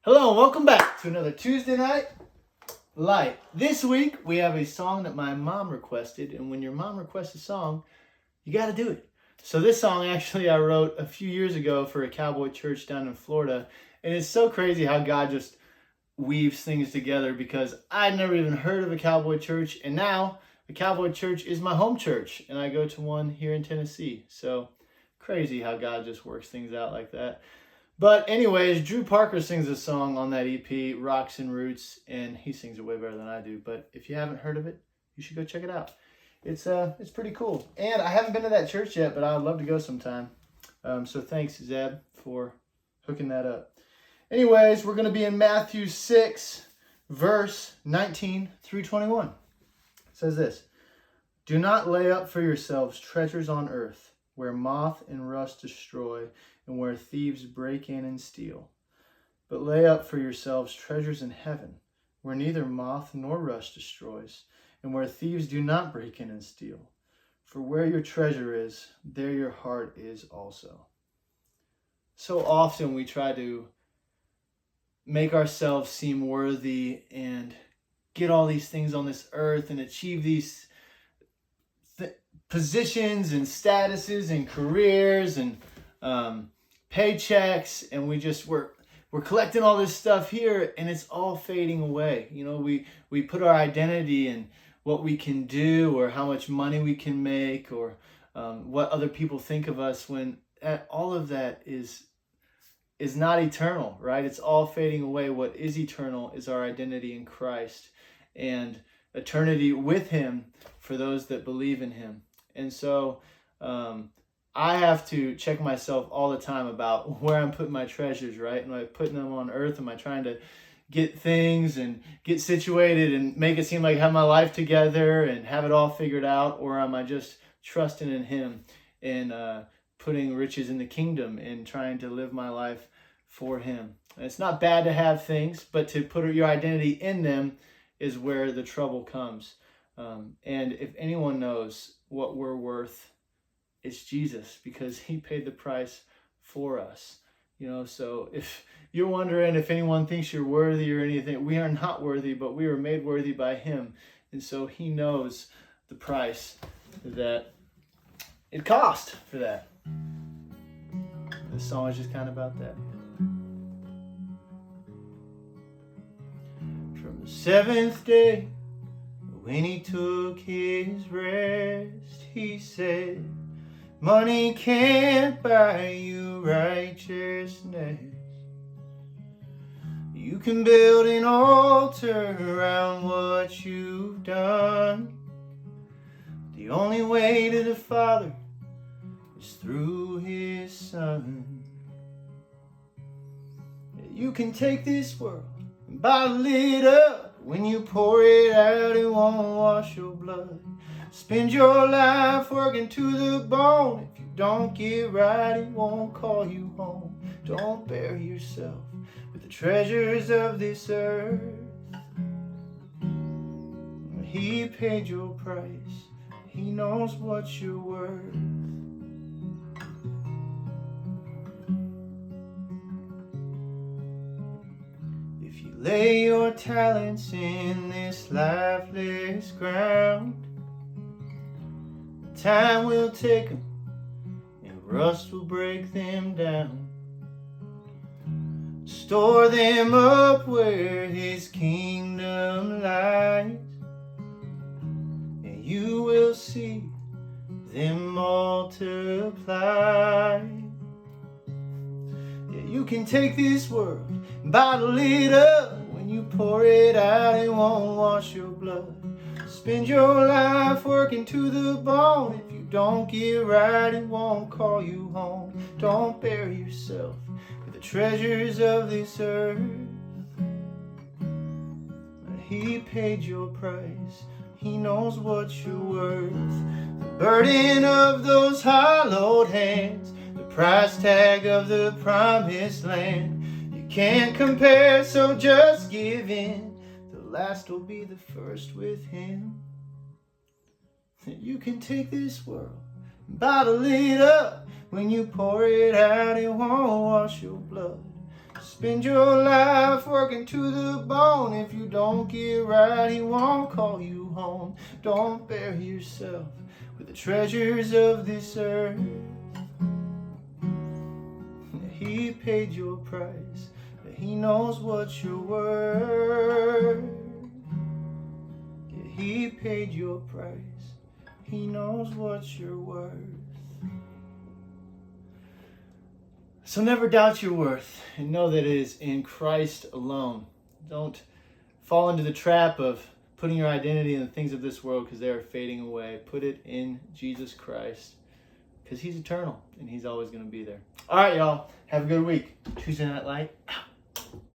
Hello and welcome back to another Tuesday Night Light. This week we have a song that my mom requested, and when your mom requests a song, you got to do it. So this song actually I wrote a few years ago for a cowboy church down in Florida, and it's so crazy how God just weaves things together because I'd never even heard of a cowboy church, and now the cowboy church is my home church, and I go to one here in Tennessee. So crazy how God just works things out like that. But anyways, Drew Parker sings a song on that EP, Rocks and Roots, and he sings it way better than I do. But if you haven't heard of it, you should go check it out. It's pretty cool. And I haven't been to that church yet, but I would love to go sometime. So thanks, Zeb, for hooking that up. Anyways, we're going to be in Matthew 6, verse 19 through 21. It says this: "Do not lay up for yourselves treasures on earth, where moth and rust destroy, and where thieves break in and steal. But lay up for yourselves treasures in heaven, where neither moth nor rust destroys, and where thieves do not break in and steal. For where your treasure is, there your heart is also." So often we try to make ourselves seem worthy and get all these things on this earth and achieve these positions and statuses and careers and paychecks, and we're collecting all this stuff here, and it's all fading away. You know, we put our identity in what we can do or how much money we can make or what other people think of us, when all of that is not eternal, right? It's all fading away. What is eternal is our identity in Christ and eternity with Him for those that believe in Him. And so I have to check myself all the time about where I'm putting my treasures, right? Am I putting them on earth? Am I trying to get things and get situated and make it seem like I have my life together and have it all figured out? Or am I just trusting in Him and putting riches in the kingdom and trying to live my life for Him? And it's not bad to have things, but to put your identity in them is where the trouble comes. And if anyone knows what we're worth, it's Jesus, because He paid the price for us. You know, so if you're wondering if anyone thinks you're worthy or anything, we are not worthy, but we are made worthy by Him. And so He knows the price that it cost for that. This song is just kind of about that. From the seventh day, when He took His rest, He said, "Money can't buy you righteousness. You can build an altar around what you've done. The only way to the Father is through His Son. You can take this world and bottle it up. When you pour it out, it won't wash your blood. Spend your life working to the bone. If you don't get right, it won't call you home. Don't bury yourself with the treasures of this earth. He paid your price. He knows what you're worth. If you lay your talents in this lifeless ground, time will take them, and rust will break them down. Store them up where His kingdom lies, and you will see them multiply. Yeah, you can take this world and bottle it up. When you pour it out, it won't wash your blood. Spend your life working to the bone. If you don't get right, it won't call you home. Don't bury yourself with the treasures of this earth. He paid your price. He knows what you're worth. The burden of those hollowed hands, the price tag of the promised land. You can't compare, so just give in. The last will be the first with Him. You can take this world and bottle it up. When you pour it out, it won't wash your blood. Spend your life working to the bone. If you don't get right, he won't call you home. Don't bury yourself with the treasures of this earth. He paid your price. He knows what you're worth. He paid your price. He knows what you're worth. So never doubt your worth, and know that it is in Christ alone. Don't fall into the trap of putting your identity in the things of this world, because they are fading away. Put it in Jesus Christ, because he's eternal and he's always going to be there. All right, y'all. Have a good week. Tuesday Night Light out.